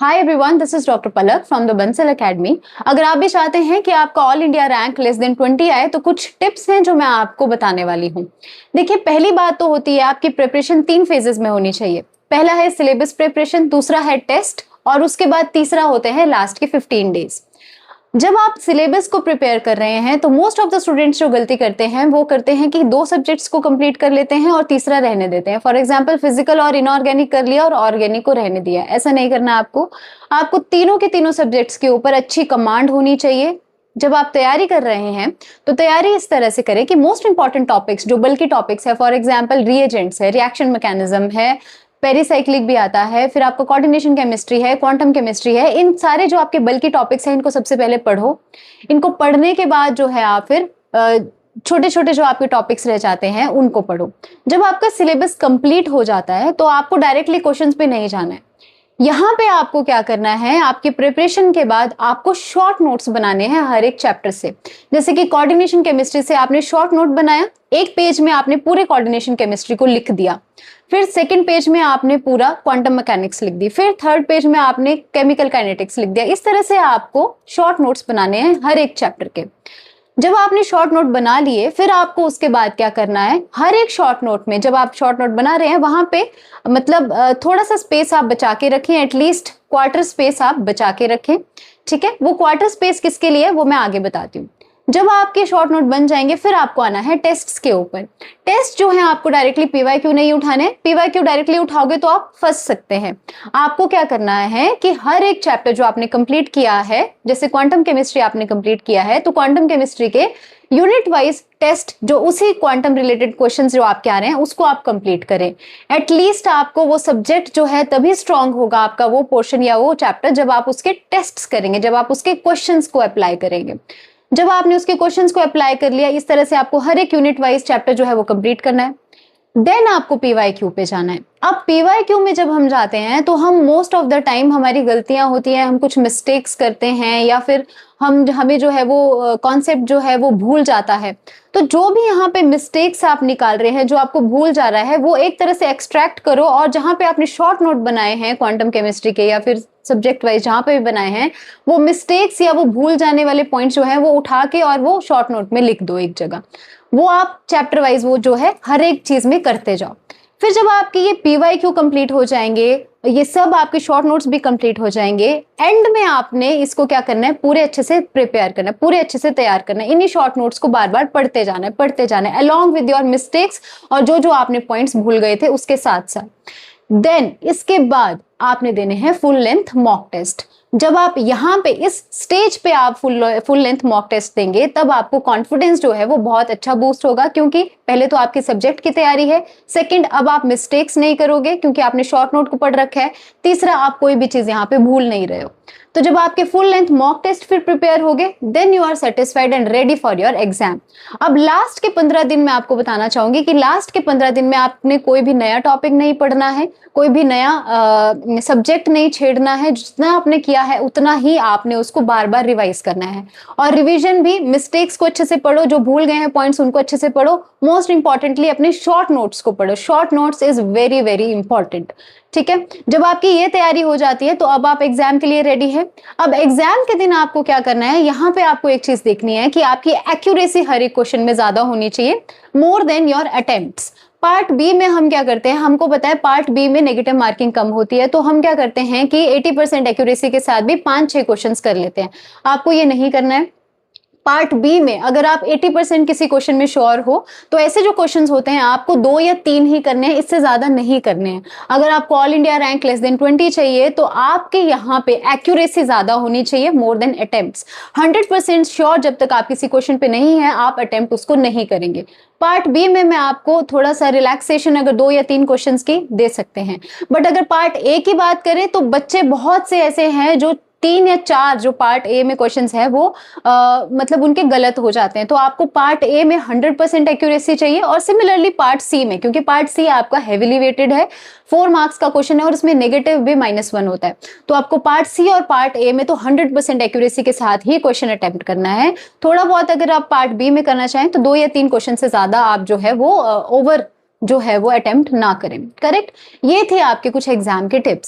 Hi everyone, this is doctor Palak from the Bansal academy. अगर आप भी चाहते हैं कि आपका all India rank less than 20 आए तो कुछ टिप्स हैं जो मैं आपको बताने वाली हूँ। देखिए, पहली बात तो होती है आपकी प्रिपरेशन 3 फेजेस में होनी चाहिए। पहला है सिलेबस प्रिपरेशन, दूसरा है टेस्ट और उसके बाद तीसरा होते हैं लास्ट के 15 डेज। जब आप सिलेबस को प्रिपेयर कर रहे हैं तो मोस्ट ऑफ द स्टूडेंट्स जो गलती करते हैं वो करते हैं कि 2 सब्जेक्ट्स को कंप्लीट कर लेते हैं और तीसरा रहने देते हैं। फॉर एग्जांपल, फिजिकल और इनऑर्गेनिक कर लिया और ऑर्गेनिक को रहने दिया। ऐसा नहीं करना आपको तीनों के तीनों सब्जेक्ट्स के ऊपर अच्छी कमांड होनी चाहिए। जब आप तैयारी कर रहे हैं तो तैयारी इस तरह से करें कि मोस्ट इंपॉर्टेंट टॉपिक्स जो बल्कि टॉपिक्स है, फॉर एग्जाम्पल रिएजेंट्स है, रिएक्शन मैकेनिज्म है, पेरीसाइक्लिक भी आता है, फिर आपको कोऑर्डिनेशन केमिस्ट्री है, क्वांटम केमिस्ट्री है, इन सारे जो आपके बल्कि टॉपिक्स हैं इनको सबसे पहले पढ़ो। इनको पढ़ने के बाद जो है आप फिर छोटे छोटे जो आपके टॉपिक्स रह जाते हैं उनको पढ़ो। जब आपका सिलेबस कंप्लीट हो जाता है तो आपको डायरेक्टली क्वेश्चंस पे नहीं जाना है। यहाँ पे आपको क्या करना है, आपकी प्रिपरेशन के बाद आपको शॉर्ट नोट्स बनाने हैं हर एक चैप्टर से। जैसे कि कोऑर्डिनेशन केमिस्ट्री से आपने शॉर्ट नोट बनाया, एक पेज में आपने पूरे कोऑर्डिनेशन केमिस्ट्री को लिख दिया, फिर सेकंड पेज में आपने पूरा क्वांटम मैकेनिक्स लिख दी, फिर थर्ड पेज में आपने केमिकल काइनेटिक्स लिख दिया। इस तरह से आपको शॉर्ट नोट्स बनाने हैं हर एक चैप्टर के। जब आपने शॉर्ट नोट बना लिए फिर आपको उसके बाद क्या करना है, हर एक शॉर्ट नोट में जब आप शॉर्ट नोट बना रहे हैं वहां पे मतलब थोड़ा सा स्पेस आप बचा के रखें, एटलीस्ट क्वार्टर स्पेस आप बचा के रखें। ठीक है, वो क्वार्टर स्पेस किसके लिए है वो मैं आगे बताती हूँ। जब आपके शॉर्ट नोट बन जाएंगे फिर आपको आना है टेस्ट्स के ऊपर। टेस्ट जो है आपको डायरेक्टली पीवाईक्यू नहीं उठाने, पीवाईक्यू डायरेक्टली उठाओगे तो आप फंस सकते हैं। आपको क्या करना है कि हर एक चैप्टर जो आपने कंप्लीट किया है, जैसे क्वांटम केमिस्ट्री आपने कंप्लीट किया है तो क्वांटम केमिस्ट्री के यूनिट वाइज टेस्ट जो उसी क्वांटम रिलेटेड क्वेश्चंस जो आपके आ रहे हैं उसको आप कंप्लीट करें। एटलीस्ट आपको वो सब्जेक्ट जो है तभी स्ट्रांग होगा आपका वो पोर्शन या वो चैप्टर जब आप उसके टेस्ट्स करेंगे, जब आप उसके क्वेश्चंस को अप्लाई करेंगे। जब आपने उसके क्वेश्चंस को अप्लाई कर लिया, इस तरह से आपको हर एक यूनिट वाइज चैप्टर जो है वो कंप्लीट करना है। देन आपको पीवाईक्यू पे जाना है। अब पीवाईक्यू में जब हम जाते हैं तो हम मोस्ट ऑफ द टाइम हमारी गलतियां होती हैं, हम कुछ मिस्टेक्स करते हैं या फिर हमें जो है वो कॉन्सेप्ट जो है वो भूल जाता है। तो जो भी यहाँ पे मिस्टेक्स आप निकाल रहे हैं, जो आपको भूल जा रहा है, वो एक तरह से एक्सट्रैक्ट करो और जहां पे आपने शॉर्ट नोट बनाए हैं क्वांटम केमिस्ट्री के या फिर सब्जेक्ट वाइज जहां पे भी बनाए हैं, वो मिस्टेक्स या वो भूल जाने वाले पॉइंट्स जो है वो उठा के और वो शॉर्ट नोट में लिख दो एक जगह। वो आप चैप्टर वाइज वो जो है हर एक चीज में करते जाओ। फिर जब आपके ये पीवाईक्यू कंप्लीट हो जाएंगे, ये सब आपके शॉर्ट नोट्स भी कंप्लीट हो जाएंगे, एंड में आपने इसको क्या करना है, पूरे अच्छे से प्रिपेयर करना है, पूरे अच्छे से तैयार करना है। इन्हीं शॉर्ट नोट्स को बार बार पढ़ते जाना है अलॉन्ग विद योर मिस्टेक्स और जो जो आपने पॉइंट्स भूल गए थे उसके साथ साथ। देन इसके बाद आपने देने हैं फुल लेंथ मॉक टेस्ट। जब आप यहाँ पे इस स्टेज पे आप फुल लेंथ मॉक टेस्ट देंगे तब आपको कॉन्फिडेंस जो है वो बहुत अच्छा बूस्ट होगा, क्योंकि पहले तो आपके सब्जेक्ट की तैयारी है, सेकंड अब आप मिस्टेक्स नहीं करोगे क्योंकि आपने शॉर्ट नोट को पढ़ रखा है, तीसरा आप कोई भी चीज यहाँ पे भूल नहीं रहे हो। तो जब आपके फुल लेंथ मॉक टेस्ट फिर प्रिपेयर हो गए, then you are satisfied and ready for your exam. अब लास्ट के 15 दिन में आपको बताना चाहूंगी कि लास्ट के 15 दिन में आपने कोई भी नया टॉपिक नहीं पढ़ना है, कोई भी नया सब्जेक्ट नहीं छेड़ना है। जितना आपने किया है उतना ही आपने उसको बार बार रिवाइज करना है। और रिवीजन भी, मिस्टेक्स को अच्छे से पढ़ो, जो भूल गए हैं पॉइंट्स उनको अच्छे से पढ़ो। मोस्ट इंपॉर्टेंटली अपने शॉर्ट नोट्स को पढ़ो। Short notes is very very important. ठीक है, जब आपकी ये तैयारी हो जाती है तो अब आप एग्जाम के लिए रेडी है। अब एग्जाम के दिन आपको क्या करना है, यहाँ पे आपको एक चीज देखनी है कि आपकी एक्यूरेसी हर एक क्वेश्चन में ज्यादा होनी चाहिए, more than your attempts. Part B में हम क्या करते हैं, हमको पता है पार्ट बी में नेगेटिव मार्किंग कम होती है, तो हम क्या करते हैं कि 80% एक्यूरेसी के साथ भी 5-6 क्वेश्चंस कर लेते हैं। आपको ये नहीं करना है। पार्ट बी में अगर आप 80% किसी क्वेश्चन में श्योर हो तो ऐसे जो क्वेश्चंस होते हैं आपको 2 या 3 ही करने हैं, इससे ज्यादा नहीं करने हैं। अगर आपको all India rank less than 20 चाहिए तो आपके यहाँ पे एक्यूरेसी ज्यादा होनी चाहिए, मोर देन अटेम्प्ट्स। 100% श्योर जब तक आप किसी क्वेश्चन पे नहीं है आप अटेम्प्ट उसको नहीं करेंगे। पार्ट बी में मैं आपको थोड़ा सा रिलैक्सेशन अगर 2 या 3 क्वेश्चंस की दे सकते हैं। बट अगर पार्ट ए की बात करें तो बच्चे बहुत से ऐसे हैं जो 3 या 4 जो पार्ट ए में क्वेश्चंस है वो मतलब उनके गलत हो जाते हैं। तो आपको पार्ट ए में 100% एक्यूरेसी चाहिए और सिमिलरली पार्ट सी में, क्योंकि पार्ट सी आपका हेवीली वेटेड है, 4 मार्क्स का क्वेश्चन है और उसमें नेगेटिव भी -1 होता है। तो आपको पार्ट सी और पार्ट ए में तो 100% एक्यूरेसी के साथ ही क्वेश्चन अटेम्प्ट करना है। थोड़ा बहुत अगर आप पार्ट बी में करना चाहें तो 2 या 3 क्वेश्चन से ज्यादा आप जो है वो ओवर जो है वो अटेम्प्ट ना करें। करेक्ट, ये थे आपके कुछ एग्जाम के टिप्स।